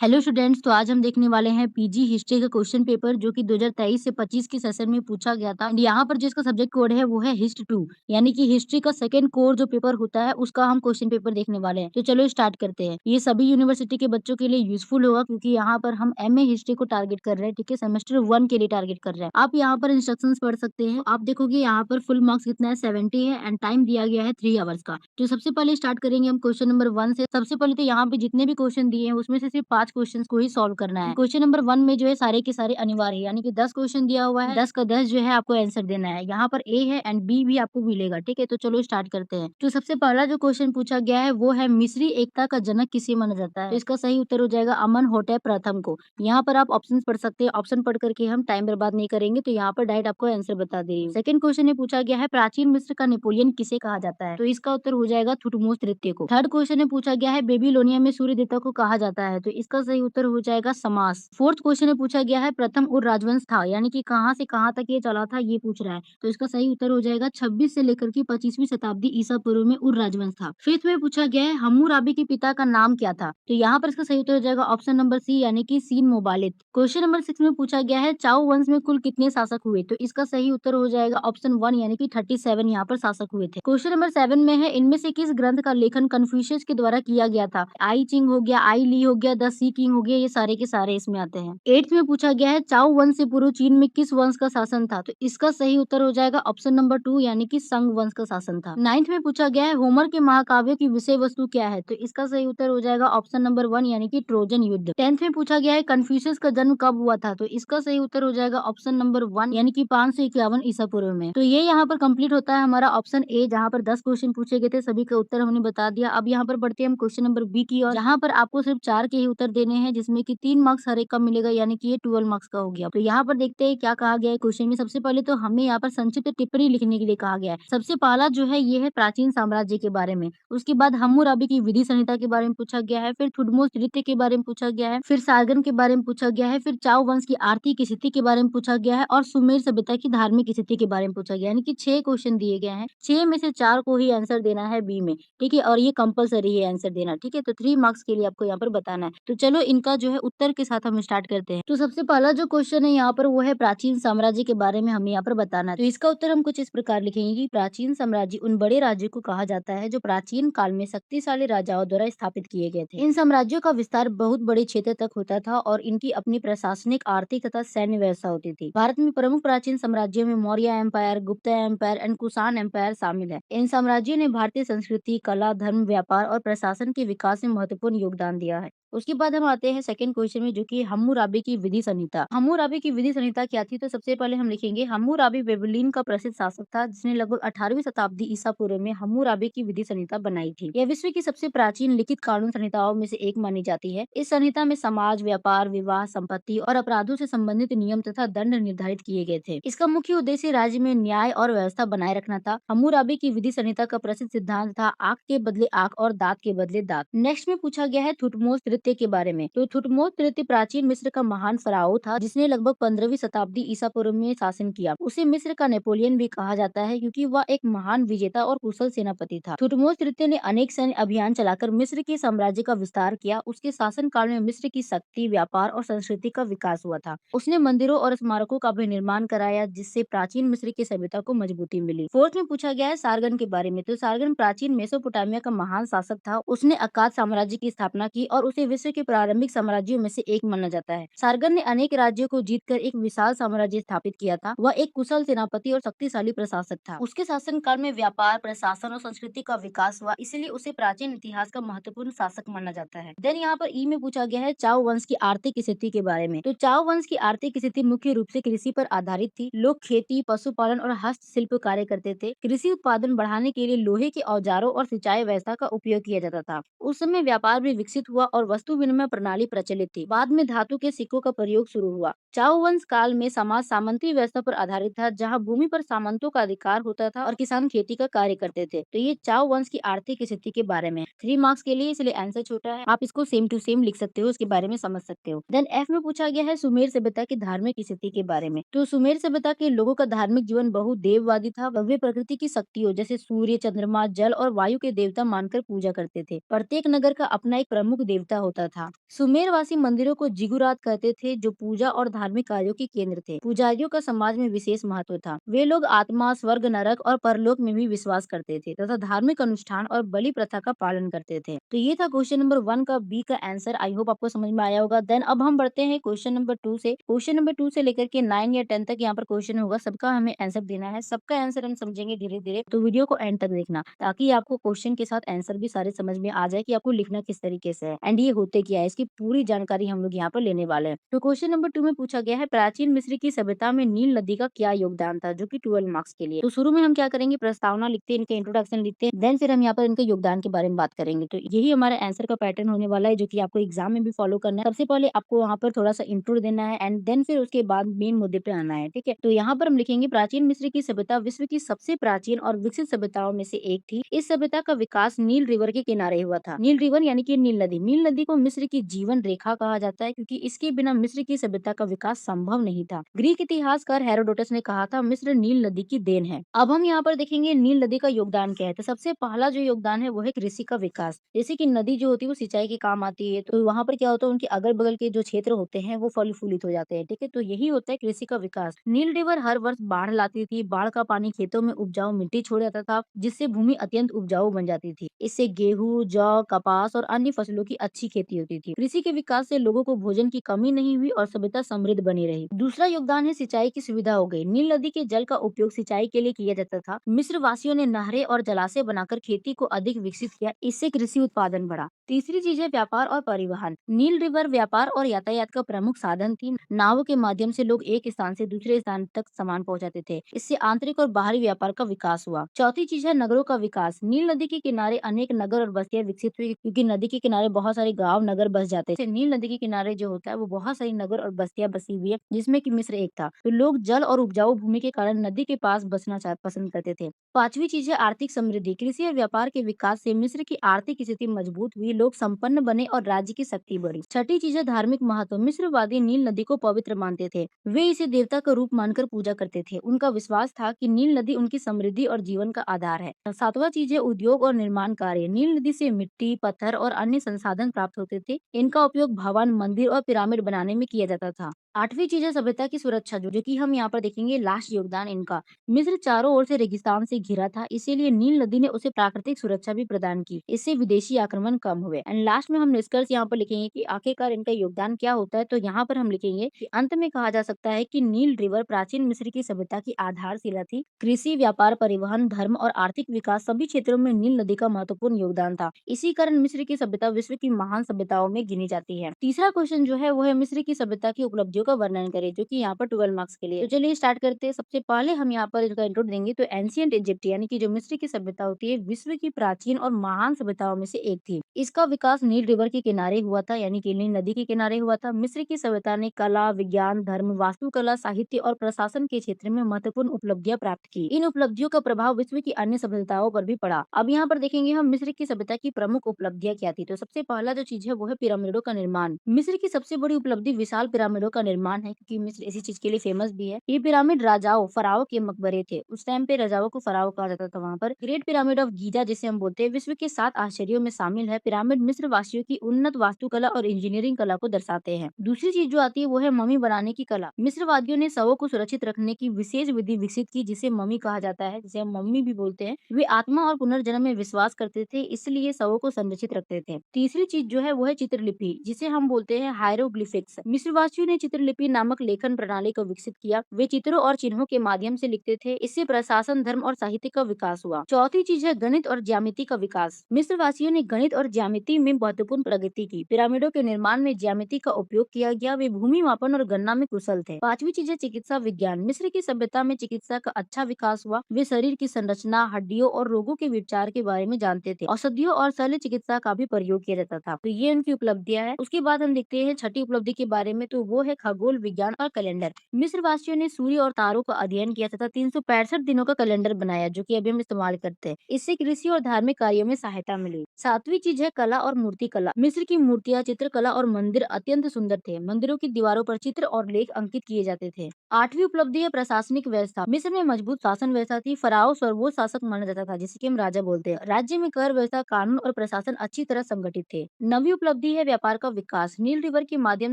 Hello students, तो आज हम देखने वाले हैं पीजी हिस्ट्री का क्वेश्चन पेपर जो कि 2023 से 25 के सेशन में पूछा गया था। यहाँ पर जिसका सब्जेक्ट कोड है वो है हिस्ट 2, यानी कि हिस्ट्री का सेकंड कोर जो पेपर होता है उसका हम क्वेश्चन पेपर देखने वाले हैं। तो चलो स्टार्ट करते हैं। ये सभी यूनिवर्सिटी के बच्चों के लिए यूजफुल होगा क्योंकि यहाँ पर हम एमए हिस्ट्री को टारगेट कर रहे हैं। ठीक है, सेमेस्टर 1 के लिए टारगेट कर रहे हैं। आप यहाँ पर इंस्ट्रक्शन पढ़ सकते हैं। आप देखोगे यहाँ पर फुल मार्क्स कितना है, 70 है एंड टाइम दिया गया है 3 आवर्स का। तो सबसे पहले स्टार्ट करेंगे हम क्वेश्चन नंबर 1 से। सबसे पहले तो यहाँ पे जितने भी क्वेश्चन दिए हैं उसमें से सिर्फ 5 क्वेश्चन को ही सॉल्व करना है। क्वेश्चन नंबर 1 में जो है सारे के सारे अनिवार्य है, यानी कि 10 क्वेश्चन दिया हुआ है, 10 का 10 जो है आपको आंसर देना है। यहाँ पर ए है एंड बी भी आपको मिलेगा। ठीक है, तो चलो स्टार्ट करते हैं। तो सबसे पहला जो क्वेश्चन पूछा गया है वो है मिस्री एकता का जनक किसे माना जाता है। तो इसका सही उत्तर हो जाएगा अमनहोटेप प्रथम को। यहाँ पर आप ऑप्शन पढ़ सकते हैं। ऑप्शन पढ़ करके हम टाइम बर्बाद नहीं करेंगे, तो यहाँ पर डायरेक्ट आपको आंसर बता दे रही हूँ। सेकंड क्वेश्चन में पूछा गया है प्राचीन मिस्र का नेपोलियन किसे कहा जाता है। तो इसका उत्तर हो जाएगा थुटमोस तृतीय को। थर्ड क्वेश्चन में पूछा गया है बेबीलोनिया में सूर्य देवता को कहा जाता है। तो इसका सही उत्तर हो जाएगा समास। फोर्थ क्वेश्चन में पूछा गया है प्रथम उर राजवंश था, यानी कि कहाँ से कहाँ तक ये चला था ये पूछ रहा है। तो इसका सही उत्तर हो जाएगा 26 से लेकर के 25वीं शताब्दी ईसा पूर्व में उर राजवंश था। फिफ्थ में पूछा गया है हम्मुराबी के पिता का नाम क्या था। तो यहाँ पर इसका सही उत्तर हो जाएगा ऑप्शन नंबर सी, यानी कि सीन मोबालित। क्वेश्चन नंबर 6 में पूछा गया है चाओ वंश में कुल कितने शासक हुए। तो इसका सही उत्तर हो जाएगा ऑप्शन 1, यानी कि 37 यहाँ पर शासक हुए थे। क्वेश्चन नंबर 7 में है इनमें से किस ग्रंथ का लेखन कन्फ्यूशियस के द्वारा किया गया था। आई चिंग हो गया, आई ली हो गया, द सी किंग हो गया, ये सारे के सारे इसमें आते हैं। 8th में पूछा गया है चाओ वंश से पूर्व चीन में किस वंश का शासन था। तो इसका सही उत्तर हो जाएगा ऑप्शन नंबर 2, यानी कि संग वंश का शासन था। 9th में पूछा गया है होमर के महाकाव्य की विषय वस्तु क्या है। तो इसका सही उत्तर हो जाएगा ऑप्शन नंबर 1, यानी कि ट्रोजन युद्ध। 10th में पूछा गया है कन्फ्यूशियस का जन्म कब हुआ था। तो इसका सही उत्तर हो जाएगा ऑप्शन नंबर 1, यानी कि 551 ईसा पूर्व में। तो ये यहाँ पर कंप्लीट होता है हमारा ऑप्शन ए, जहाँ पर 10 क्वेश्चन पूछे गए थे, सभी का उत्तर हमने बता दिया। अब यहाँ पर बढ़ते हैं हम क्वेश्चन नंबर बी की ओर, जहाँ पर आपको सिर्फ 4 के ही उत्तर देने हैं, जिसमें कि 3 मार्क्स हर एक का मिलेगा, यानी कि ये 12 मार्क्स का हो गया। तो यहाँ पर देखते हैं क्या कहा गया है क्वेश्चन में। सबसे पहले तो हमें यहाँ पर संक्षिप्त टिप्पणी लिखने के लिए कहा गया है। सबसे पहला जो है ये है प्राचीन साम्राज्य के बारे में। उसके बाद हम्मुराबी की विधि संहिता के बारे में पूछा गया है, फिर थुटमोस नृत्य के बारे में पूछा गया है, फिर सारगन के बारे में पूछा गया है, फिर चाओ वंश की आर्थिक स्थिति के बारे में पूछा गया है और सुमेर सभ्यता की धार्मिक स्थिति के बारे में पूछा गया है। यानी कि 6 क्वेश्चन दिए गए हैं, 6 में से 4 को ही आंसर देना है बी में। ठीक है, और ये कंपलसरी है आंसर देना। ठीक है, तो 3 मार्क्स के लिए आपको यहाँ पर बताना है। तो चलो इनका जो है उत्तर के साथ हम स्टार्ट करते हैं। तो सबसे पहला जो क्वेश्चन है यहाँ पर वो है प्राचीन साम्राज्य के बारे में हमें यहाँ पर बताना है। तो इसका उत्तर हम कुछ इस प्रकार लिखेंगे कि प्राचीन साम्राज्य उन बड़े राज्यों को कहा जाता है जो प्राचीन काल में शक्तिशाली राजाओं द्वारा स्थापित किए गए थे। इन साम्राज्यों का विस्तार बहुत बड़े क्षेत्र तक होता था और इनकी अपनी प्रशासनिक, आर्थिक तथा सैन्य व्यवस्था होती थी। भारत में प्रमुख प्राचीन साम्राज्यों में Maurya empire, Gupta empire and Kushan empire शामिल है। इन साम्राज्यों ने भारतीय संस्कृति, कला, धर्म, व्यापार और प्रशासन के विकास में महत्वपूर्ण योगदान दिया है। उसके बाद हम आते हैं सेकंड क्वेश्चन में, जो कि हम्मुराबी की विधि संहिता। हम्मुराबी की विधि संहिता क्या थी। तो सबसे पहले हम लिखेंगे हम्मुराबी बेबीलोन का प्रसिद्ध शासक था, जिसने लगभग 18वीं शताब्दी ईसा पूर्व में हम्मुराबी की विधि संहिता बनाई थी। यह विश्व की सबसे प्राचीन लिखित कानून संहिताओं में से एक मानी जाती है। इस संहिता में समाज, व्यापार, विवाह, संपत्ति और अपराधों से संबंधित नियम तथा दंड निर्धारित किए गए थे। इसका मुख्य उद्देश्य राज्य में न्याय और व्यवस्था बनाए रखना था। हम्मुराबी की विधि संहिता का प्रसिद्ध सिद्धांत था आंख के बदले आंख और दांत के बदले दांत। नेक्स्ट में पूछा गया है थुटमोस तृतीय के बारे में। तो थुटमोस तृतीय प्राचीन मिस्र का महान फराओ था, जिसने लगभग 15वीं शताब्दी ईसा पूर्व में शासन किया। उसे मिस्र का नेपोलियन भी कहा जाता है, क्योंकि वह एक महान विजेता और कुशल सेनापति था। थुटमोस तृतीय ने अनेक सैन्य अभियान चलाकर मिस्र के साम्राज्य का विस्तार किया। उसके शासन काल में मिस्र की शक्ति, व्यापार और संस्कृति का विकास हुआ था। उसने मंदिरों और स्मारकों का भी निर्माण कराया, जिससे प्राचीन मिस्र की सभ्यता को मजबूती मिली। फोर्थ में पूछा गया है सारगन के बारे में। तो सारगन प्राचीन मेसोपोटामिया का महान शासक था। उसने अक्काद साम्राज्य की स्थापना की और उसे विश्व के प्रारंभिक साम्राज्यों में से एक माना जाता है। सारगन ने अनेक राज्यों को जीतकर एक विशाल साम्राज्य स्थापित किया था। वह एक कुशल सेनापति और शक्तिशाली प्रशासक था। उसके शासन काल में व्यापार, प्रशासन और संस्कृति का विकास हुआ, इसलिए उसे प्राचीन इतिहास का महत्वपूर्ण शासक माना जाता है। देन यहाँ पर ई में पूछा गया है चाओ वंश की आर्थिक स्थिति के बारे में। तो चाओ वंश की आर्थिक स्थिति मुख्य रूप से कृषि पर आधारित थी। लोग खेती, पशुपालन और हस्तशिल्प कार्य करते थे। कृषि उत्पादन बढ़ाने के लिए लोहे के औजारों और सिंचाई व्यवस्था का उपयोग किया जाता था। उस समय व्यापार भी विकसित हुआ और वस्तु विनिमय प्रणाली प्रचलित थी। बाद में धातु के सिक्कों का प्रयोग शुरू हुआ। चाओ वंश काल में समाज सामंती व्यवस्था पर आधारित था, जहाँ भूमि पर सामंतों का अधिकार होता था और किसान खेती का कार्य करते थे। तो ये चाओ वंश की आर्थिक स्थिति के बारे में 3 मार्क्स के लिए, इसलिए आंसर छोटा है। आप इसको सेम टू सेम लिख सकते हो, उसके बारे में समझ सकते हो। देन एफ में पूछा गया है सुमेर सभ्यता की धार्मिक स्थिति के बारे में। तो सुमेर सभ्यता के लोगों का धार्मिक जीवन बहुत देववादी था। वे प्रकृति की शक्तियों जैसे सूर्य, चंद्रमा, जल और वायु के देवता मानकर पूजा करते थे। प्रत्येक नगर का अपना एक प्रमुख देवता होता था। सुमेरवासी मंदिरों को जिगुरात कहते थे, जो पूजा और धार्मिक कार्यों के केंद्र थे। पुजारियों का समाज में विशेष महत्व था। वे लोग आत्मा, स्वर्ग, नरक और परलोक में भी विश्वास करते थे तथा धार्मिक अनुष्ठान और बलि प्रथा का पालन करते थे। तो ये था क्वेश्चन नंबर 1 का बी का आंसर। आई होप आपको समझ में आया होगा। देन अब हम बढ़ते हैं क्वेश्चन नंबर 2 से। क्वेश्चन नंबर 2 से लेकर के 9 या 10 तक यहाँ पर क्वेश्चन होगा। सबका हमें आंसर देना है। सबका आंसर हम समझेंगे धीरे-धीरे। तो वीडियो को एंड तक देखना, ताकि आपको क्वेश्चन के साथ आंसर भी सारे समझ में आ जाए कि आपको लिखना किस तरीके से है एंड ये होते क्या है। इसकी पूरी जानकारी हम लोग यहाँ पर लेने वाले हैं। तो क्वेश्चन नंबर 2 में पूछा गया है, प्राचीन मिस्र की सभ्यता में नील नदी का क्या योगदान था, जो कि 12 मार्क्स के लिए। तो शुरू में हम क्या करेंगे, प्रस्तावना लिखते हैं, इनके इंट्रोडक्शन लिखते हैं, देन फिर हम यहाँ पर इनके योगदान के बारे में बात करेंगे। तो यही हमारा आंसर का पैटर्न होने वाला है, जो कि आपको एग्जाम में भी फॉलो करना है। सबसे पहले आपको वहाँ पर थोड़ा सा इंट्रो देना है एंड देन फिर उसके बाद मेन मुद्दे पे आना है। ठीक है, तो यहाँ पर हम लिखेंगे, प्राचीन मिस्र की सभ्यता विश्व की सबसे प्राचीन और विकसित सभ्यताओं में से एक थी। इस सभ्यता का विकास नील रिवर के किनारे हुआ था। नील रिवर यानी कि नील नदी। नील नदी को मिस्र की जीवन रेखा कहा जाता है, क्योंकि इसके बिना मिस्र की सभ्यता का विकास संभव नहीं था। ग्रीक इतिहासकार हेरोडोटस ने कहा था, मिस्र नील नदी की देन है। अब हम यहाँ पर देखेंगे नील नदी का योगदान क्या है। तो सबसे पहला जो योगदान है वो है कृषि का विकास। जैसे कि नदी जो होती है वो सिंचाई के काम आती है, तो वहाँ पर क्या होता है, उनके अगल बगल के जो क्षेत्र होते हैं वो फल फूलित हो जाते हैं। ठीक है, तो यही होता है कृषि का विकास। नील रिवर हर वर्ष बाढ़ लाती थी। बाढ़ का पानी खेतों में उपजाऊ मिट्टी छोड़ जाता था, जिससे भूमि अत्यंत उपजाऊ बन जाती थी। इससे गेहूं, जौ, कपास और अन्य फसलों की अच्छी खेती होती थी। कृषि के विकास से लोगों को भोजन की कमी नहीं हुई और सभ्यता समृद्ध बनी रही। दूसरा योगदान है सिंचाई की सुविधा हो गई। नील नदी के जल का उपयोग सिंचाई के लिए किया जाता था। मिस्र वासियों ने नहरें और जलाशय बनाकर खेती को अधिक विकसित किया। इससे कृषि उत्पादन बढ़ा। तीसरी चीज है व्यापार और परिवहन। नील रिवर व्यापार और यातायात का प्रमुख साधन थी। नावों के माध्यम से लोग एक स्थान से दूसरे स्थान तक सामान पहुंचाते थे। इससे आंतरिक और बाहरी व्यापार का विकास हुआ। चौथी चीज है नगरों का विकास। नील नदी के किनारे अनेक नगर और बस्तियां विकसित हुई, क्योंकि नदी के किनारे बहुत सारे गांव नगर बस जाते थे। नील नदी के किनारे जो होता है वो बहुत सारी नगर और बस्तियां बसी हुई है, जिसमें कि मिस्र एक था। तो लोग जल और उपजाऊ भूमि के कारण नदी के पास बसना पसंद करते थे। पांचवी चीज है आर्थिक समृद्धि। कृषि और व्यापार के विकास से मिस्र की आर्थिक स्थिति मजबूत हुई, लोग संपन्न बने और राज्य की शक्ति बढ़ी। छठी चीज है धार्मिक महत्व। मिस्रवादी नील नदी को पवित्र मानते थे। वे इसे देवता का रूप मानकर पूजा करते थे। उनका विश्वास था कि नील नदी उनकी समृद्धि और जीवन का आधार है। सातवां चीज है उद्योग और निर्माण कार्य। नील नदी से मिट्टी, पत्थर और अन्य संसाधन प्राप्त होते थे। इनका उपयोग भवन, मंदिर और पिरामिड बनाने में किया जाता था। आठवीं चीज है सभ्यता की सुरक्षा, जो कि हम यहाँ पर देखेंगे लास्ट योगदान इनका। मिस्र चारों ओर से रेगिस्तान से घिरा था, इसीलिए नील नदी ने उसे प्राकृतिक सुरक्षा भी प्रदान की। इससे विदेशी आक्रमण कम हुए। एंड लास्ट में हम निष्कर्ष यहाँ पर लिखेंगे कि आखिरकार इनका योगदान क्या होता है। तो यहाँ पर हम लिखेंगे कि अंत में कहा जा सकता है कि नील रिवर प्राचीन मिस्र की सभ्यता की आधारशिला थी। कृषि, व्यापार, परिवहन, धर्म और आर्थिक विकास सभी क्षेत्रों में नील नदी का महत्वपूर्ण योगदान था। इसी कारण मिस्र की सभ्यता विश्व की महान सभ्यताओं में गिनी जाती है। तीसरा क्वेश्चन जो है वो है मिस्र की सभ्यता की उपलब्धियों का वर्णन करें, जो कि यहाँ पर 12 मार्क्स के लिए। तो चलिए स्टार्ट करते हैं। सबसे पहले हम यहाँ पर इनका इंट्रो देंगे। तो एंशियंट इजिप्ट यानी कि जो मिस्र की सभ्यता होती है, विश्व की प्राचीन और महान सभ्यताओं में से एक थी। इसका विकास नील रिवर के किनारे हुआ था, यानी कि नील नदी के किनारे हुआ था। मिस्र की सभ्यता ने कला, विज्ञान, धर्म, वास्तुकला, साहित्य और प्रशासन के क्षेत्र में महत्वपूर्ण उपलब्धियां प्राप्त की। इन उपलब्धियों का प्रभाव विश्व की अन्य सभ्यताओं पर भी पड़ा। अब यहाँ पर देखेंगे हम मिस्र की सभ्यता की प्रमुख उपलब्धियां क्या थी। तो सबसे पहला जो चीज है वो है पिरामिडों का निर्माण। मिस्र की सबसे बड़ी उपलब्धि विशाल पिरामिडों का निर्माण है, क्योंकि मिस्र इसी चीज के लिए फेमस भी है। ये पिरामिड राजाओं, फराओं के मकबरे थे। उस टाइम पे राजाओं को फराओ कहा जाता था। वहाँ पर ग्रेट पिरामिड ऑफ गीजा जिसे हम बोलते हैं, विश्व के 7 आश्चर्यों में शामिल है। पिरामिड मिस्र वासियों की उन्नत वास्तुकला और इंजीनियरिंग कला को दर्शाते हैं। दूसरी चीज जो आती है वो है मम्मी बनाने की कला। मिस्र वादियों ने शवों को सुरक्षित रखने की विशेष विधि विकसित की, जिसे मम्मी कहा जाता है, जिसे हम मम्मी भी बोलते हैं। वे आत्मा और पुनर्जन्म में विश्वास करते थे, इसलिए शवों को संरक्षित रखते थे। तीसरी चीज जो है वो है चित्रलिपि, जिसे हम बोलते हैं हायरोग्लिफिक्स। मिस्र वासियों ने चित्रलिपि नामक लेखन प्रणाली को विकसित किया। वे चित्रों और चिन्हों के माध्यम से लिखते थे। इससे प्रशासन, धर्म और साहित्य का विकास हुआ। चौथी चीज है गणित और ज्यामिति का विकास। मिस्र वासियों ने गणित और ज्यामिति में महत्वपूर्ण प्रगति की। पिरामिडों के निर्माण में ज्यामिति का उपयोग किया गया। वे भूमि मापन और गणना में कुशल थे। पांचवी चीज है चिकित्सा विज्ञान। मिस्र की सभ्यता में चिकित्सा का अच्छा विकास हुआ। वे शरीर की संरचना, हड्डियों और रोगों के उपचार के बारे में जानते थे। औषधियों और शल्य चिकित्सा का भी प्रयोग किया जाता था। तो ये उनकी उपलब्धियां है। उसके बाद हम देखते हैं छठी उपलब्धि के बारे में। तो वो है खगोल विज्ञान और कैलेंडर। मिस्र वासियों ने सूर्य और तारों का अध्ययन किया तथा 365 दिनों का कैलेंडर बनाया, जो कि अभी हम इस्तेमाल करते हैं। इससे कृषि और धार्मिक कार्यों में सहायता मिली। सातवीं चीज है कला और मूर्ति कला। मिस्र की मूर्तियां, चित्रकला और मंदिर अत्यंत सुंदर थे। मंदिरों की दीवारों पर चित्र और लेख अंकित किए जाते थे। आठवीं उपलब्धि है प्रशासनिक व्यवस्था। मिस्र में मजबूत शासन व्यवस्था थी। फराओ सर्वोच्च शासक माना जाता था, जिसे कि हम राजा बोलते हैं। राज्य में कर व्यवस्था, कानून और प्रशासन अच्छी तरह संगठित थे। 9वीं उपलब्धि है व्यापार का विकास। नील रिवर के माध्यम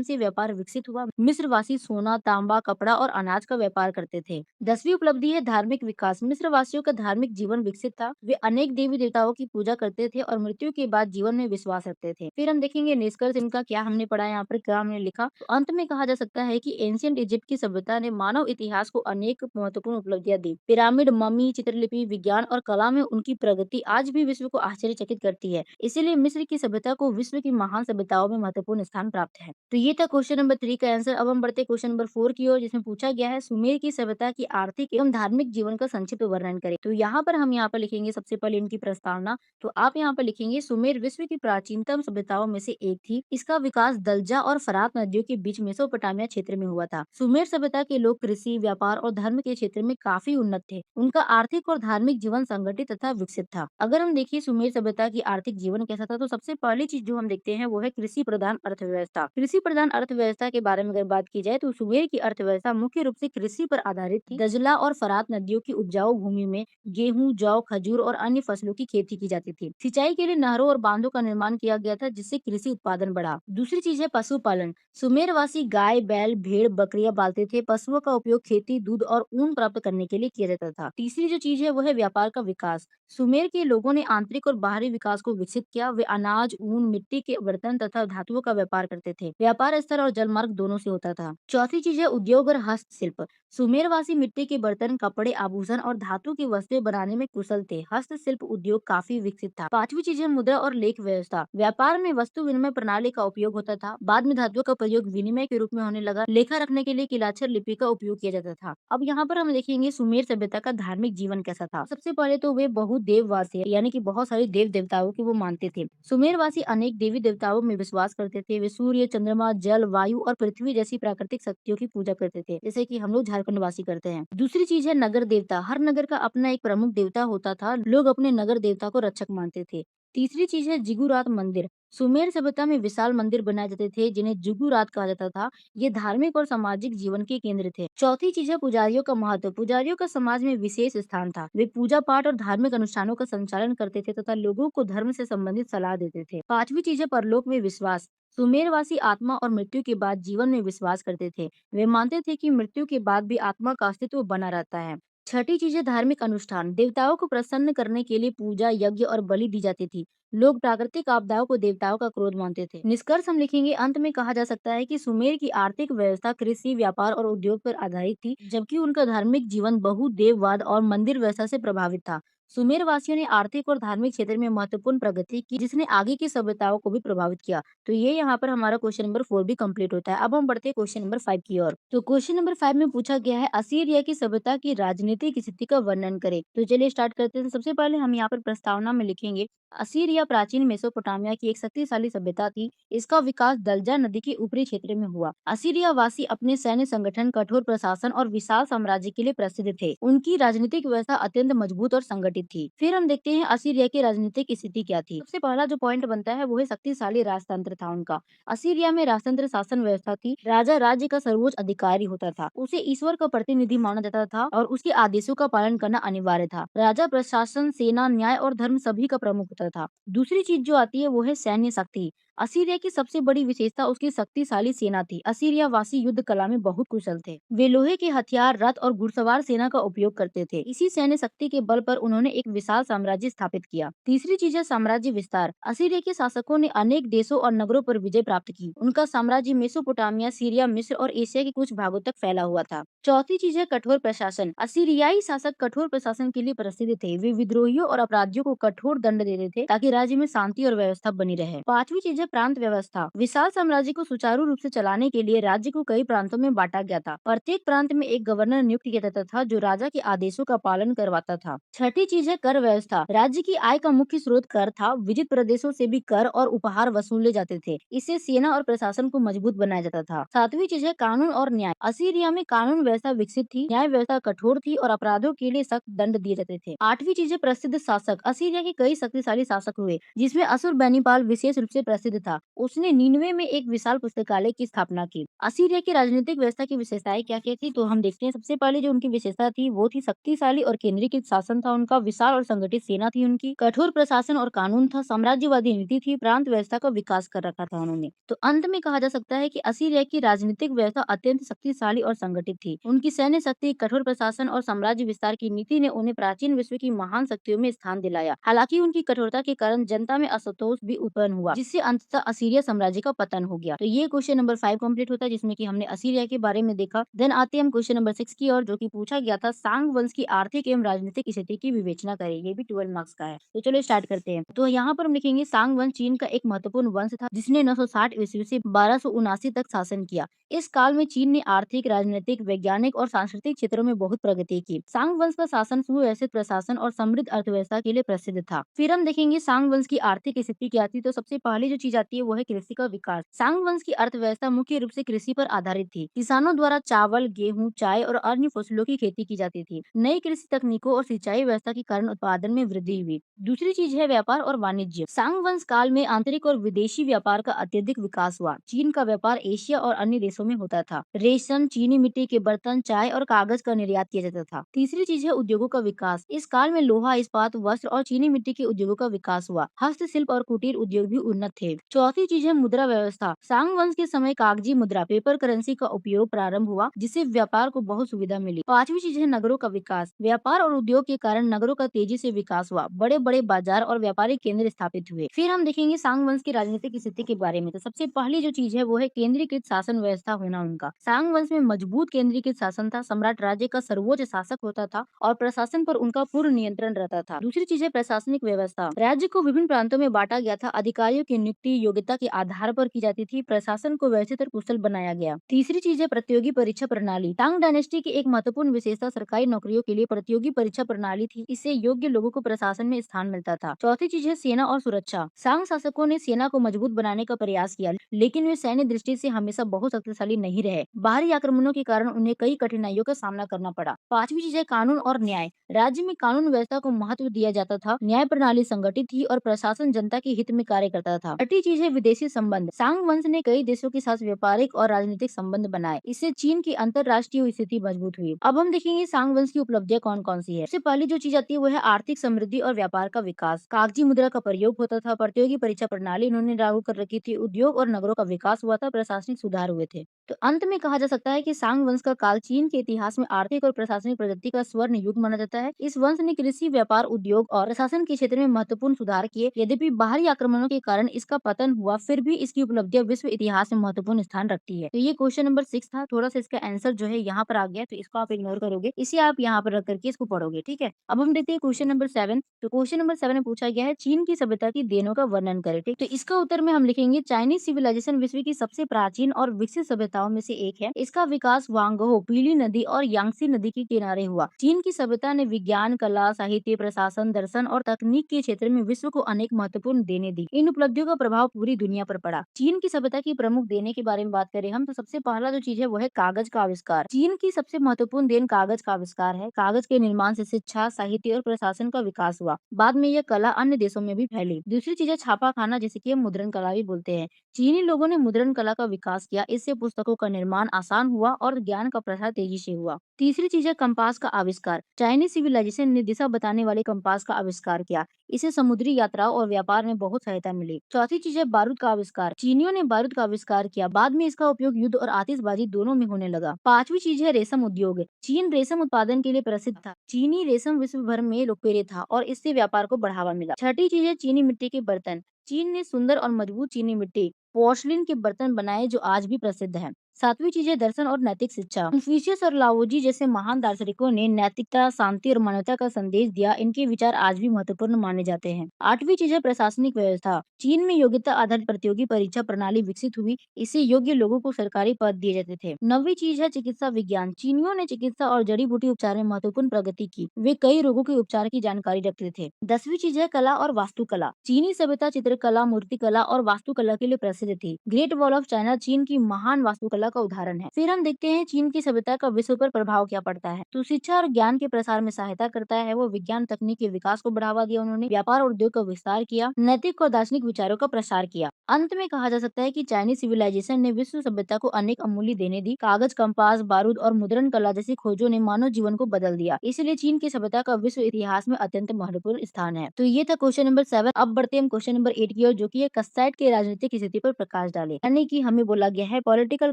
से व्यापार विकसित हुआ। मिस्रवासी सोना, तांबा, कपड़ा और अनाज का व्यापार करते थे। 10वीं उपलब्धि है धार्मिक विकास। मिस्रवासियों का धार्मिक जीवन विकसित था। वे अनेक देवी देवताओं की पूजा करते थे और मृत्यु के बाद जीवन में विश्वास रखते थे। फिर हम देखेंगे निष्कर्ष इनका क्या हमने पढ़ा यहाँ पर, क्या हमने लिखा। तो अंत में कहा जा सकता है कि एंशियंट इजिप्ट की सभ्यता ने मानव इतिहास को अनेक महत्वपूर्ण उपलब्धियां दी। पिरामिड, मम्मी, चित्रलिपि, विज्ञान और कला में उनकी प्रगति आज भी विश्व को आश्चर्यचकित करती है। इसीलिए मिस्र की सभ्यता को विश्व की महान सभ्यताओं में महत्वपूर्ण स्थान प्राप्त है। तो ये था क्वेश्चन नंबर 3 का आंसर। अब हम बढ़ते क्वेश्चन नंबर 4 की ओर, जिसमें पूछा गया है सुमेर की सभ्यता की आर्थिक एवं धार्मिक जीवन का संक्षिप्त वर्णन करें। तो यहाँ पर हम यहाँ पर लिखेंगे सबसे पहले इनकी प्रस्तावना। तो आप यहाँ पर लिखेंगे सुमेर विश्व की प्राचीनतम सभ्यताओं में से एक थी। इसका विकास दलजा और फरात नदियों के बीच मेसोपोटामिया क्षेत्र में हुआ था। सुमेर सभ्यता के लोग कृषि, व्यापार और धर्म के क्षेत्र में काफी उन्नत थे। उनका आर्थिक और धार्मिक जीवन संगठित तथा विकसित था। अगर हम देखिए सुमेर सभ्यता की आर्थिक जीवन कैसा था, तो सबसे पहली चीज जो हम देखते हैं वो है कृषि प्रधान अर्थव्यवस्था। कृषि प्रधान अर्थव्यवस्था के बारे में अगर बात की जाए तो सुमेर की अर्थव्यवस्था मुख्य रूप से कृषि पर आधारित थी। दजला और फरात नदियों की उपजाऊ भूमि में गेहूं, जौ, खजूर और अन्य फसलों की खेती की जाती थी। सिंचाई के लिए नहरों और बांधों का निर्माण किया गया था, जिससे कृषि उत्पादन बढ़ा। दूसरी चीज है पशुपालन। सुमेरवासी गाय, बैल, भेड़, बकरियां पालते थे। पशुओं का उपयोग खेती, दूध और ऊन प्राप्त करने के लिए किया जाता था। तीसरी जो चीज है वो है व्यापार का विकास। सुमेर के लोगों ने आंतरिक और बाहरी विकास को विकसित किया। वे अनाज, ऊन, मिट्टी के बर्तन तथा धातुओं का व्यापार करते थे। व्यापार स्थल और जलमार्ग दोनों से होता था। चौथी चीज है उद्योग और हस्तशिल्प। सुमेरवासी मिट्टी के बर्तन, कपड़े, आभूषण और धातु की वस्तुएं बनाने में कुशल थे। हस्तशिल्प उद्योग काफी विकसित था। पांचवी चीज है मुद्रा और लेख व्यवस्था। व्यापार में वस्तु विनिमय प्रणाली का उपयोग होता था। बाद में धातुओं का प्रयोग विनिमय के रूप में होने लगा। लेखा रखने के लिए किलाक्षर लिपि का उपयोग किया जाता था। अब यहाँ पर हम देखेंगे सुमेर सभ्यता का धार्मिक जीवन कैसा था। सबसे पहले तो वे बहुत देववासी यानी कि बहुत सारे देव देवताओं की वो मानते थे। सुमेरवासी अनेक देवी देवताओं में विश्वास करते थे। वे सूर्य, चंद्रमा, जल, वायु और पृथ्वी जैसी प्राकृतिक शक्तियों की पूजा करते थे, जैसे कि हम लोग झारखंड वासी करते हैं। दूसरी चीज है नगर देवता। हर नगर का अपना एक प्रमुख देवता होता था। लोग अपने नगर देवता को रक्षक मानते थे। तीसरी चीज है जिगुरात मंदिर। सुमेर सभ्यता में विशाल मंदिर बनाए जाते थे, जिन्हें जुगुरात कहा जाता था। ये धार्मिक और सामाजिक जीवन के केंद्र थे। चौथी चीज है पुजारियों का महत्व। पुजारियों का समाज में विशेष स्थान था। वे पूजा पाठ और धार्मिक अनुष्ठानों का संचालन करते थे तथा लोगों को धर्म से संबंधित सलाह देते थे। पांचवी चीज है परलोक में विश्वास। सुमेरवासी आत्मा और मृत्यु के बाद जीवन में विश्वास करते थे। वे मानते थे कि मृत्यु के बाद भी आत्मा का अस्तित्व बना रहता है। छठी चीज है धार्मिक अनुष्ठान। देवताओं को प्रसन्न करने के लिए पूजा, यज्ञ और बलि दी जाती थी। लोग प्राकृतिक आपदाओं को देवताओं का क्रोध मानते थे। निष्कर्ष हम लिखेंगे, अंत में कहा जा सकता है कि सुमेर की आर्थिक व्यवस्था कृषि, व्यापार और उद्योग पर आधारित थी, जबकि उनका धार्मिक जीवन बहुदेववाद और मंदिर व्यवस्था से प्रभावित था। सुमेर वासियों ने आर्थिक और धार्मिक क्षेत्र में महत्वपूर्ण प्रगति की, जिसने आगे की सभ्यताओं को भी प्रभावित किया। तो ये यहाँ पर हमारा क्वेश्चन नंबर 4 भी कंप्लीट होता है। अब हम बढ़ते हैं क्वेश्चन नंबर 5 की ओर। तो क्वेश्चन नंबर 5 में पूछा गया है असीरिया की सभ्यता की राजनीतिक स्थिति का वर्णन करें। तो चलिए स्टार्ट करते हैं। सबसे पहले हम यहाँ पर प्रस्तावना में लिखेंगे असीरिया प्राचीन मेसोपोटामिया की एक शक्तिशाली सभ्यता थी। इसका विकास दलजा नदी के ऊपरी क्षेत्र में हुआ। असीरिया वासी अपने सैन्य संगठन, कठोर प्रशासन और विशाल साम्राज्य के लिए प्रसिद्ध थे। उनकी राजनीतिक व्यवस्था अत्यंत मजबूत और संगठित थी। फिर हम देखते हैं असीरिया की राजनीतिक स्थिति क्या थी। सबसे पहला जो पॉइंट बनता है वो है शक्तिशाली राजतंत्र था उनका। असीरिया में राजतंत्र शासन व्यवस्था थी। राजा राज्य का सर्वोच्च अधिकारी होता था। उसे ईश्वर का प्रतिनिधि माना जाता था और उसके आदेशों का पालन करना अनिवार्य था। राजा प्रशासन, सेना, न्याय और धर्म सभी का प्रमुख होता था। दूसरी चीज जो आती है वो है सैन्य शक्ति। असीरिया की सबसे बड़ी विशेषता उसकी शक्तिशाली सेना थी। असीरिया वासी युद्ध कला में बहुत कुशल थे। वे लोहे के हथियार, रथ और घुड़सवार सेना का उपयोग करते थे। इसी सैन्य शक्ति के बल पर उन्होंने एक विशाल साम्राज्य स्थापित किया। तीसरी चीज है साम्राज्य विस्तार। असीरिया के शासकों ने अनेक देशों और नगरों पर विजय प्राप्त की। उनका साम्राज्य मेसोपोटामिया, सीरिया, मिस्र और एशिया के कुछ भागों तक फैला हुआ था। चौथी चीज है कठोर प्रशासन। असीरियाई शासक कठोर प्रशासन के लिए प्रसिद्ध थे। वे विद्रोहियों और अपराधियों को कठोर दंड देते थे ताकि राज्य में शांति और व्यवस्था बनी रहे। पांचवी चीज है प्रांत व्यवस्था। विशाल साम्राज्य को सुचारू रूप से चलाने के लिए राज्य को कई प्रांतों में बांटा गया था। प्रत्येक प्रांत में एक गवर्नर नियुक्त किया जाता था जो राजा के आदेशों का पालन करवाता था। छठी चीज है कर व्यवस्था। राज्य की आय का मुख्य स्रोत कर था। विजित प्रदेशों से भी कर और उपहार वसूले जाते थे। इससे सेना और प्रशासन को मजबूत बनाया जाता था। सातवीं चीज है कानून और न्याय। असीरिया में कानून व्यवस्था विकसित थी। न्याय व्यवस्था कठोर थी और अपराधों के लिए सख्त दंड दिए जाते थे। आठवीं चीज है प्रसिद्ध शासक। असीरिया के कई शक्तिशाली शासक हुए, जिसमें असुरबैनीपाल विशेष रूप से प्रसिद्ध प्रसिद्ध था। उसने नीनवे में एक विशाल पुस्तकालय की स्थापना की। असीरिया की राजनीतिक व्यवस्था की विशेषताएं क्या-क्या थी, तो हम देखते हैं। सबसे पहले जो उनकी विशेषता थी वो थी शक्तिशाली और केंद्रीकृत शासन था उनका, विशाल और संगठित सेना थी उनकी, कठोर प्रशासन और कानून था, साम्राज्यवादी नीति थी, प्रांत व्यवस्था का विकास कर रखा था उन्होंने। तो अंत में कहा जा सकता है कि असीरिया की राजनीतिक व्यवस्था अत्यंत शक्तिशाली और संगठित थी। उनकी सैन्य शक्ति, कठोर प्रशासन और साम्राज्य विस्तार की नीति ने उन्हें प्राचीन विश्व की महान शक्तियों में स्थान दिलाया। हालांकि उनकी कठोरता के कारण जनता में असंतोष भी उत्पन्न हुआ, जिससे अंततः असीरिया साम्राज्य का पतन हो गया। तो ये क्वेश्चन नंबर 5 कंप्लीट होता है, जिसमें कि हमने असीरिया के बारे में देखा। देन आते हैं हम क्वेश्चन नंबर 6 की ओर, जो कि पूछा गया था सांग वंश की आर्थिक एवं राजनीतिक स्थिति की विवेचना करें। ये भी 12 मार्क्स का है। तो चलो स्टार्ट करते हैं। तो यहाँ पर हम लिखेंगे सांग वंश चीन का एक महत्वपूर्ण वंश था, जिसने 960 ईस्वी से 1279 तक शासन किया। इस काल में चीन ने आर्थिक, राजनीतिक, वैज्ञानिक और सांस्कृतिक क्षेत्रों में बहुत प्रगति की। सांग वंश का शासन सुव्यवस्थित प्रशासन और समृद्ध अर्थव्यवस्था के लिए प्रसिद्ध था। फिर हम देखेंगे सांग वंश की आर्थिक स्थिति क्या थी। तो सबसे पहली जो चीज आती है वो है कृषि का विकास। सांग वंश की अर्थव्यवस्था मुख्य रूप से कृषि पर आधारित थी। किसानों द्वारा चावल, गेहूं, चाय और अन्य फसलों की खेती की जाती थी। नई कृषि तकनीकों और सिंचाई व्यवस्था के कारण उत्पादन में वृद्धि हुई। दूसरी चीज है व्यापार और वाणिज्य। सांग वंश काल में आंतरिक और विदेशी व्यापार का अत्यधिक विकास हुआ। चीन का व्यापार एशिया और अन्य देशों में होता था। रेशम, चीनी मिट्टी के बर्तन, चाय और कागज का निर्यात किया जाता था। तीसरी चीज है उद्योगों का विकास। इस काल में लोहा, इस्पात, वस्त्र और चीनी मिट्टी के उद्योगों का विकास हुआ। हस्तशिल्प और कुटीर उद्योग भी उन्नत थे। चौथी चीज है मुद्रा व्यवस्था। सांग वंश के समय कागजी मुद्रा, पेपर करेंसी का उपयोग प्रारंभ हुआ, जिससे व्यापार को बहुत सुविधा मिली। पांचवी चीज है नगरों का विकास। व्यापार और उद्योग के कारण नगरों का तेजी से विकास हुआ। बड़े बड़े बाजार और व्यापारिक केंद्र स्थापित हुए। फिर हम देखेंगे सांग वंश की राजनीतिक स्थिति के बारे में। तो सबसे पहली जो चीज है वो है केंद्रीकृत शासन व्यवस्था होना उनका। सांग वंश में मजबूत केंद्रीकृत शासन था। सम्राट राज्य का सर्वोच्च शासक होता था और प्रशासन पर उनका पूर्ण नियंत्रण रहता था। दूसरी चीज है प्रशासनिक व्यवस्था। राज्य को विभिन्न प्रांतों में बांटा गया था। अधिकारियों की नियुक्ति योग्यता के आधार पर की जाती थी। प्रशासन को व्यवस्थित और कुशल बनाया गया। तीसरी चीज है प्रतियोगी परीक्षा प्रणाली। तांग डायनेस्टी की एक महत्वपूर्ण विशेषता सरकारी नौकरियों के लिए प्रतियोगी परीक्षा प्रणाली थी। इससे योग्य लोगों को प्रशासन में स्थान मिलता था। चौथी चीज है सेना और सुरक्षा। सांग शासकों ने सेना को मजबूत बनाने का प्रयास किया, लेकिन वे सैन्य दृष्टि से हमेशा बहुत शक्तिशाली नहीं रहे। बाहरी आक्रमणों के कारण उन्हें कई कठिनाइयों का सामना करना पड़ा। पांचवी चीज है कानून और न्याय। राज्य में कानून व्यवस्था को महत्व दिया जाता था। न्याय प्रणाली संगठित थी और प्रशासन जनता के हित में कार्य करता था। छठी चीज है विदेशी संबंध। सांग वंश ने कई देशों के साथ व्यापारिक और राजनीतिक संबंध बनाए। इससे चीन की अंतर्राष्ट्रीय स्थिति मजबूत हुई। अब हम देखेंगे सांग वंश की उपलब्धियां कौन कौन सी है। सबसे पहली जो चीज आती है वो है आर्थिक समृद्धि और व्यापार का विकास। कागजी मुद्रा का प्रयोग होता था। प्रतियोगी परीक्षा प्रणाली इन्होंने लागू कर रखी थी। उद्योग और नगरों का विकास हुआ था। प्रशासनिक सुधार हुए थे। तो अंत में कहा जा सकता है कि सांग वंश का काल चीन के इतिहास में आर्थिक और प्रशासनिक प्रगति का स्वर्ण युग माना जाता है। इस वंश ने कृषि, व्यापार, उद्योग और प्रशासन के क्षेत्र में महत्वपूर्ण सुधार किए। यद्यपि बाहरी आक्रमणों के कारण इसका पतन हुआ, फिर भी इसकी उपलब्धियां विश्व इतिहास में महत्वपूर्ण स्थान रखती है। तो ये क्वेश्चन नंबर 6 था। थोड़ा सा इसका आंसर जो है यहाँ पर आ गया, तो इसको आप इग्नोर करोगे, इसे आप यहाँ पर रख करके इसको पढ़ोगे। ठीक है। अब हम देखते हैं क्वेश्चन नंबर 7। तो क्वेश्चन नंबर 7 में पूछा गया है चीन की सभ्यता की देनों का वर्णन करें। ठीक, तो इसका उत्तर में हम लिखेंगे चाइनीज सिविलाइजेशन विश्व की सबसे प्राचीन और विकसित सभ्यताओं में से एक है। इसका विकास वांगहो, पीली नदी और यांगसी नदी के किनारे हुआ। चीन की सभ्यता ने विज्ञान, कला, साहित्य, प्रशासन, दर्शन और तकनीक के क्षेत्र में विश्व को अनेक महत्वपूर्ण देने दी। इन उपलब्धियों का प्रभाव पूरी दुनिया पर पड़ा। चीन की सभ्यता की प्रमुख देने के बारे में बात करें हम, तो सबसे पहला जो चीज है वो है कागज का आविष्कार। चीन की सबसे महत्वपूर्ण देन कागज का आविष्कार है। कागज के निर्माण से शिक्षा, साहित्य और प्रशासन का विकास हुआ। बाद में यह कला अन्य देशों में भी फैली। दूसरी चीज है छापा खाना, जिसे कि हम मुद्रण कला भी बोलते हैं। चीनी लोगों ने मुद्रण कला का विकास किया। इससे पुस्तकों का निर्माण आसान हुआ और ज्ञान का प्रसार तेजी से हुआ। तीसरी चीज है कंपास का आविष्कार। चाइनीज सिविलाइजेशन ने दिशा बताने वाले कंपास का आविष्कार किया। इसे समुद्री यात्राओं और व्यापार में बहुत सहायता मिली। चौथी चीज है बारूद का आविष्कार। चीनियों ने बारूद का आविष्कार किया। बाद में इसका उपयोग युद्ध और आतिशबाजी दोनों में होने लगा। पांचवी चीज है रेशम उद्योग। चीन रेशम उत्पादन के लिए प्रसिद्ध था। चीनी रेशम विश्व भर में लोकप्रिय था और इससे व्यापार को बढ़ावा मिला। छठी चीज है चीनी मिट्टी के बर्तन। चीन ने सुंदर और मजबूत चीनी मिट्टी, पोर्सलिन के बर्तन बनाए जो आज भी प्रसिद्ध हैं। सातवीं चीज है दर्शन और नैतिक शिक्षा। कन्फ्यूशियस और लाओजी जैसे महान दार्शनिकों ने नैतिकता, शांति और मानवता का संदेश दिया। इनके विचार आज भी महत्वपूर्ण माने जाते हैं। आठवीं चीज है प्रशासनिक व्यवस्था। चीन में योग्यता आधारित प्रतियोगी परीक्षा प्रणाली विकसित हुई। इससे योग्य लोगों को सरकारी पद दिए जाते थे। नौवीं चीज है चिकित्सा विज्ञान। चीनियों ने चिकित्सा और जड़ी बूटी उपचार में महत्वपूर्ण प्रगति की। वे कई रोगों के उपचार की जानकारी रखते थे। 10वीं चीज है कला और वास्तुकला। चीनी सभ्यता चित्रकला, मूर्तिकला और वास्तुकला के लिए प्रसिद्ध थी। ग्रेट वॉल ऑफ चाइना चीन की महान वास्तुकला कला का उदाहरण है। फिर हम देखते हैं चीन की सभ्यता का विश्व पर प्रभाव क्या पड़ता है। तो शिक्षा और ज्ञान के प्रसार में सहायता करता है वो, विज्ञान तकनीक के विकास को बढ़ावा दिया उन्होंने, व्यापार और उद्योग का विस्तार किया, नैतिक और दार्शनिक विचारों का प्रसार किया। अंत में कहा जा सकता है कि चाइनीज सिविलाइजेशन ने विश्व सभ्यता को अनेक अमूल्य देने दी। कागज, कंपास, बारूद और मुद्रण कला जैसी खोजों ने मानव जीवन को बदल दिया। इसलिए चीन की सभ्यता का विश्व इतिहास में अत्यंत महत्वपूर्ण स्थान है। तो ये था क्वेश्चन नंबर 7। अब बढ़ते हैं हम क्वेश्चन नंबर 8 की ओर, जो कि है कस्साइट के राजनीतिक स्थिति पर प्रकाश डाले। यानी कि हमें बोला गया है पॉलिटिकल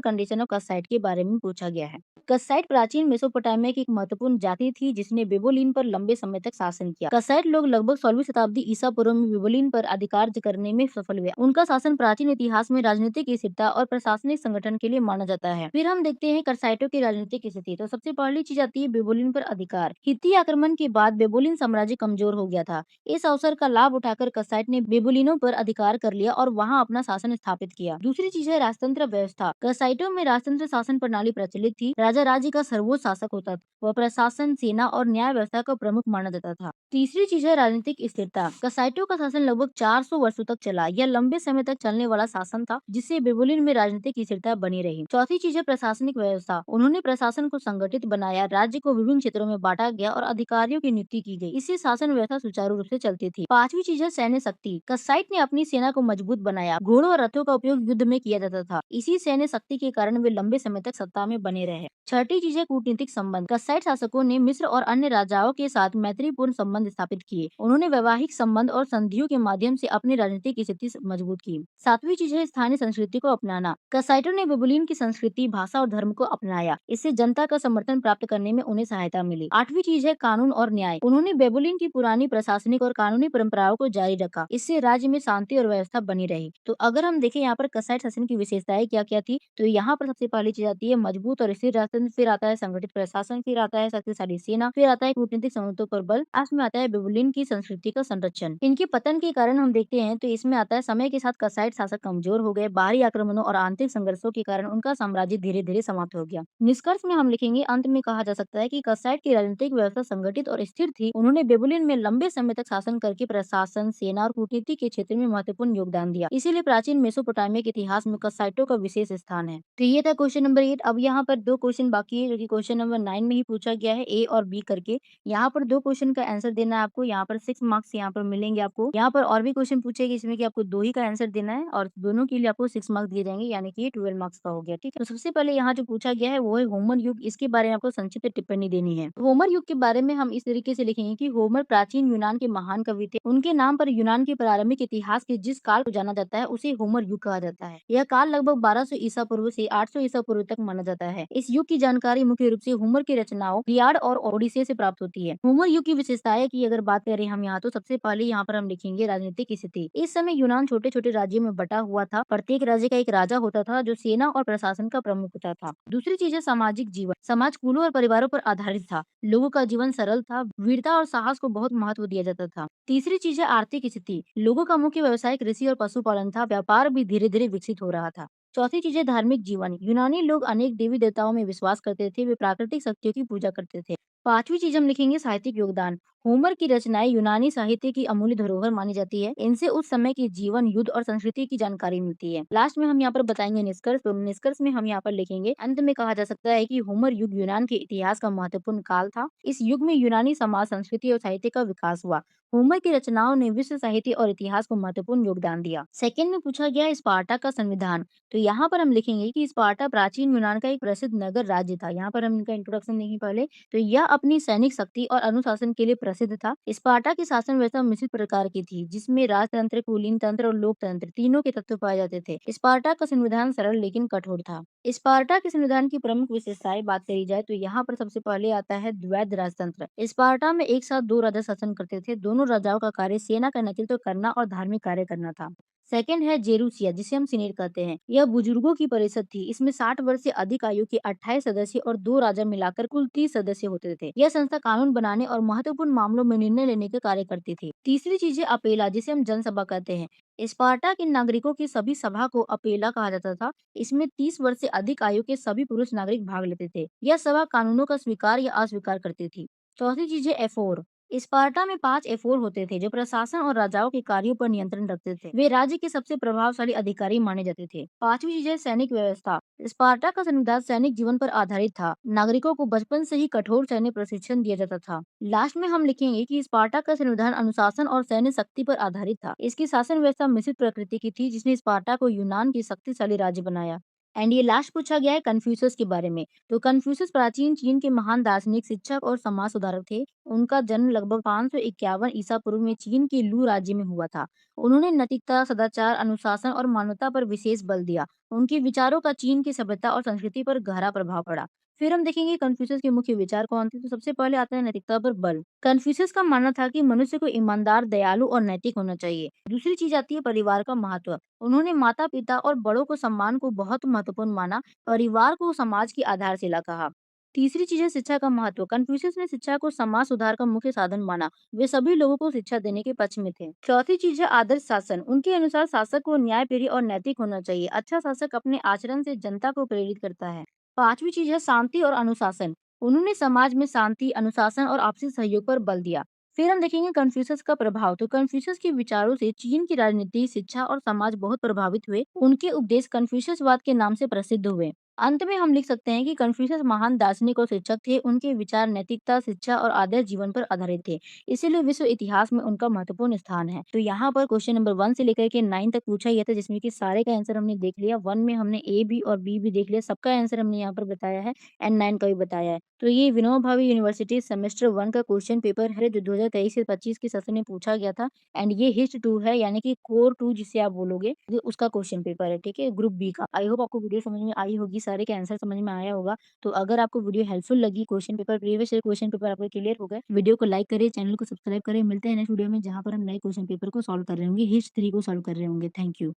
कंडीशन ऑफ कस्साइट के बारे में पूछा गया है। कस्साइट प्राचीन मेसोपोटामिया की एक महत्वपूर्ण जाति थी जिसने बेबोलिन पर लंबे समय तक शासन किया। कस्साइट लोग लगभग 16वीं शताब्दी ईसा पूर्व में बेबोलिन पर अधिकार करने में सफल हुए। उनका शासन प्राचीन इतिहास में राजनीतिक स्थिरता और प्रशासनिक संगठन के लिए माना जाता है। फिर हम देखते हैं कस्साइटों की राजनीतिक स्थिति। तो सबसे पहली चीज आती है बेबोलिन पर अधिकार। हित्ती आक्रमण के बाद बेबोलिन साम्राज्य कमजोर हो गया था। इस अवसर का लाभ उठाकर कस्साइट ने बेबोलिनों पर अधिकार कर लिया और वहां अपना शासन स्थापित किया। दूसरी चीज है राजतंत्र व्यवस्था। कस्साइटों में राजतंत्र शासन प्रणाली प्रचलित थी। राजा राज्य का सर्वोच्च शासक होता था। वह प्रशासन, सेना और न्याय व्यवस्था का प्रमुख माना जाता था। तीसरी चीज है राजनीतिक स्थिरता। कस्साइटों का शासन लगभग 400 वर्षों तक चला। यह लंबे समय तक चलने वाला शासन था जिससे बेबोलिन में राजनीतिक स्थिरता बनी रही। चौथी चीज है प्रशासनिक व्यवस्था। उन्होंने प्रशासन को संगठित बनाया, राज्य को विभिन्न क्षेत्रों में बांटा गया और अधिकारियों की नियुक्ति की गई। इससे शासन व्यवस्था सुचारू रूप से चलती थी। पांचवी चीज है सैन्य शक्ति। कस्साइट ने अपनी सेना को मजबूत बनाया। घोड़ों और रथों का उपयोग युद्ध में किया जाता था। इसी सैन्य शक्ति के कारण वे लंबे समय तक सत्ता में बने रहे। छठी चीज है कूटनीतिक संबंध। कस्साइट शासकों ने मिस्र और अन्य राजाओं के साथ मैत्रीपूर्ण संबंध स्थापित किए। उन्होंने वैवाहिक संबंध और संधियों के माध्यम से अपनी राजनीतिक स्थिति मजबूत की। सातवीं चीज है स्थानीय संस्कृति को अपनाना। कस्साइटों ने बेबुलिन की संस्कृति, भाषा और धर्म को अपनाया। इससे जनता का समर्थन प्राप्त करने में उन्हें सहायता मिली। आठवीं चीज है कानून और न्याय। उन्होंने बेबुलिन की पुरानी प्रशासनिक और कानूनी परंपराओं को जारी रखा। इससे राज्य में शांति और व्यवस्था बनी रही। तो अगर हम देखें यहाँ पर कस्साइट शासन की विशेषताएं क्या क्या थी, तो यहाँ पर सबसे पहली चीज आती है मजबूत और स्थिर राजतंत्र, फिर आता है संगठित प्रशासन, फिर आता है शक्तिशाली सेना, फिर आता है कूटनीतिक संबंधों पर बल, लास्ट में आता है बेबुलिन की संस्कृति का संरक्षण। इनके पतन के कारण हम देखते हैं तो इसमें आता है समय के साथ कस्साइट शासक कमजोर हो गए। बाहरी आक्रमणों और आंतरिक संघर्षों के कारण उनका साम्राज्य धीरे धीरे समाप्त हो गया। निष्कर्ष में हम लिखेंगे, अंत में कहा जा सकता है कि कस्साइट की राजनीतिक व्यवस्था संगठित और स्थिर थी। उन्होंने बेबुलिन में लंबे समय तक शासन करके प्रशासन, सेना और कूटनीति के क्षेत्र में महत्वपूर्ण योगदान दिया। इसीलिए प्राचीन मेसोपोटामिया के इतिहास में कस्साइटों का विशेष स्थान है। तो ये था क्वेश्चन नंबर 8। अब यहाँ पर दो क्वेश्चन बाकी है जो कि क्वेश्चन नंबर 9 में ही पूछा गया है, ए और बी करके। यहाँ पर दो क्वेश्चन का आंसर देना है आपको। यहाँ पर 6 मार्क्स यहाँ पर मिलेंगे आपको। यहाँ पर और भी क्वेश्चन पूछेगी इसमें कि आपको 2 ही का आंसर देना है और दोनों के लिए आपको 6 मार्क्स दिए जाएंगे, यानी कि ये 12 मार्क्स का हो गया। ठीक है, तो सबसे पहले यहाँ जो पूछा गया है वो है होमर युग। इसके बारे में आपको संक्षिप्त टिप्पणी देनी है। होमर युग के बारे में हम इस तरीके से लिखेंगे कि होमर प्राचीन यूनान के महान कवि थे। उनके नाम पर यूनान के प्रारंभिक इतिहास के जिस काल को जाना जाता है उसे होमर युग कहा जाता है। यह काल लगभग 1200 ईसा पूर्व से 800 ईसा पूर्व तक माना जाता है। इस युग की जानकारी मुख्य रूप से होमर की रचनाओं इलियाड और ओडिसी से प्राप्त होती है। होमर युग की विशेषताएं की अगर बात करें हम यहाँ, तो सबसे पहले यहाँ पर हम लिखेंगे राजनीतिक स्थिति। इस समय यूनान छोटे छोटे राज्यों में बटा हुआ था। प्रत्येक राज्य का एक राजा होता था जो सेना और प्रशासन का प्रमुख होता था। दूसरी चीज है सामाजिक जीवन। समाज कुलों और परिवारों पर आधारित था। लोगों का जीवन सरल था। वीरता और साहस को बहुत महत्व दिया जाता था। तीसरी चीज है आर्थिक स्थिति। लोगों का मुख्य व्यवसाय कृषि और पशुपालन था। व्यापार भी धीरे धीरे विकसित हो रहा था। चौथी चीज है धार्मिक जीवन। यूनानी लोग अनेक देवी देवताओं में विश्वास करते थे। वे प्राकृतिक शक्तियों की पूजा करते थे। पांचवी चीज हम लिखेंगे साहित्यिक योगदान। होमर की रचनाएं यूनानी साहित्य की अमूल्य धरोहर मानी जाती है। इनसे उस समय के जीवन, युद्ध और संस्कृति की जानकारी मिलती है। लास्ट में हम यहाँ पर बताएंगे निष्कर्ष। तो निष्कर्ष में हम यहाँ पर लिखेंगे, अंत में कहा जा सकता है कि होमर युग यूनान के इतिहास का महत्वपूर्ण काल था। इस युग में यूनानी समाज, संस्कृति और साहित्य का विकास हुआ। होमर की रचनाओं ने विश्व साहित्य और इतिहास को महत्वपूर्ण योगदान दिया। सेकंड में पूछा गया स्पार्टा का संविधान। तो यहाँ पर हम लिखेंगे कि स्पार्टा प्राचीन यूनान का एक प्रसिद्ध नगर राज्य था। यहाँ पर हम इनका इंट्रोडक्शन देंगे पहले। तो यह अपनी सैनिक शक्ति और अनुशासन के लिए प्रसिद्ध था। स्पार्टा की शासन व्यवस्था मिश्रित प्रकार की थी, जिसमें राजतंत्र, कुलीन तंत्र और लोकतंत्र तीनों के तत्व पाए जाते थे। स्पार्टा का संविधान सरल लेकिन कठोर था। स्पार्टा के संविधान की प्रमुख विशेषताएं बात करी जाए तो यहाँ पर सबसे पहले आता है द्वैध राजतंत्र। स्पार्टा में एक साथ दो राजा शासन करते थे। दोनों राजाओं का कार्य सेना का नेतृत्व करना और धार्मिक कार्य करना था। सेकंड है जेरूसिया, जिसे हम सीनेट कहते हैं। यह बुजुर्गों की परिषद थी। इसमें 60 वर्ष से अधिक आयु के 28 सदस्य और 2 राजा मिलाकर कुल 30 सदस्य होते थे। यह संस्था कानून बनाने और महत्वपूर्ण मामलों में निर्णय लेने का कार्य करती थी। तीसरी चीज है अपेला, जिसे हम जनसभा कहते हैं। स्पार्टा के नागरिकों की सभी सभा को अपेला कहा जाता था। इसमें 30 वर्ष से अधिक आयु के सभी पुरुष नागरिक भाग लेते थे। यह सभा कानूनों का स्वीकार या अस्वीकार करती थी। चौथी चीज है एफोर। स्पार्टा में 5 एफोर होते थे जो प्रशासन और राजाओं के कार्यों पर नियंत्रण रखते थे। वे राज्य के सबसे प्रभावशाली अधिकारी माने जाते थे। पांचवी चीज है सैनिक व्यवस्था। स्पार्टा का संविधान सैनिक जीवन पर आधारित था। नागरिकों को बचपन से ही कठोर सैन्य प्रशिक्षण दिया जाता था। लास्ट में हम लिखेंगे कि स्पार्टा का संविधान अनुशासन और सैन्य शक्ति पर आधारित था। इसकी शासन व्यवस्था मिश्रित प्रकृति की थी जिसने स्पार्टा को यूनान की शक्तिशाली राज्य बनाया। एंड ये लास्ट पूछा गया है कन्फ्यूशस के बारे में। तो कन्फ्यूशस प्राचीन चीन के महान दार्शनिक, शिक्षक और समाज सुधारक थे। उनका जन्म लगभग 551 ईसा पूर्व में चीन के लू राज्य में हुआ था। उन्होंने नैतिकता, सदाचार, अनुशासन और मानवता पर विशेष बल दिया। उनके विचारों का चीन की सभ्यता और संस्कृति पर गहरा प्रभाव पड़ा। फिर हम देखेंगे कन्फ्यूशस के मुख्य विचार कौन थे। तो सबसे पहले आता है नैतिकता पर बल। कन्फ्यूशस का मानना था कि मनुष्य को ईमानदार, दयालु और नैतिक होना चाहिए। दूसरी चीज आती है परिवार का महत्व। उन्होंने माता पिता और बड़ों को सम्मान को बहुत महत्वपूर्ण माना। परिवार को समाज की आधारशिला कहा। तीसरी चीज है शिक्षा का महत्व। कन्फ्यूशियस ने शिक्षा को समाज सुधार का मुख्य साधन माना। वे सभी लोगों को शिक्षा देने के पक्ष में थे। चौथी चीज है आदर्श शासन। उनके अनुसार शासक को न्यायप्रिय और नैतिक होना चाहिए। अच्छा शासक अपने आचरण से जनता को प्रेरित करता है। पांचवी चीज है शांति और अनुशासन। उन्होंने समाज में शांति, अनुशासन और आपसी सहयोग पर बल दिया। फिर हम देखेंगे कन्फ्यूशस का प्रभाव। तो कन्फ्यूशस के विचारों से चीन की राजनीति, शिक्षा और समाज बहुत प्रभावित हुए। उनके उपदेश कन्फ्यूशसवाद के नाम से प्रसिद्ध हुए। अंत में हम लिख सकते हैं कि कन्फ्यूशस महान दार्शनिक और शिक्षक थे। उनके विचार नैतिकता, शिक्षा और आदर्श जीवन पर आधारित थे। इसीलिए विश्व इतिहास में उनका महत्वपूर्ण स्थान है। तो यहाँ पर क्वेश्चन नंबर 1 से लेकर के 9 तक पूछा गया था जिसमें कि सारे का आंसर हमने देख लिया। 1 में हमने ए, बी और बी भी देख लिया। सबका आंसर हमने यहाँ पर बताया है एंड 9 का भी बताया है। तो ये विनोबा भावे यूनिवर्सिटी सेमेस्टर 1 का क्वेश्चन पेपर है जो 2023 से 25 के सेशन में पूछा गया था। एंड ये हिस्ट 2 है यानी कि कोर 2 जिसे आप बोलोगे, ये उसका क्वेश्चन पेपर है, ठीक है? ग्रुप बी का। आई होप आपको वीडियो समझ में आई होगी, सारे के आंसर समझ में आया होगा। तो अगर आपको वीडियो हेल्पफुल लगी, question paper, previous year question paper आपके क्लियर हो गए, वीडियो को लाइक करें, चैनल को सब्सक्राइब करें। मिलते हैं नेक्स्ट वीडियो में जहाँ पर हम नए क्वेश्चन पेपर को सॉल्व कर रहे होंगे, हिस्ट 3 को सॉल्व कर रहे होंगे। Thank you.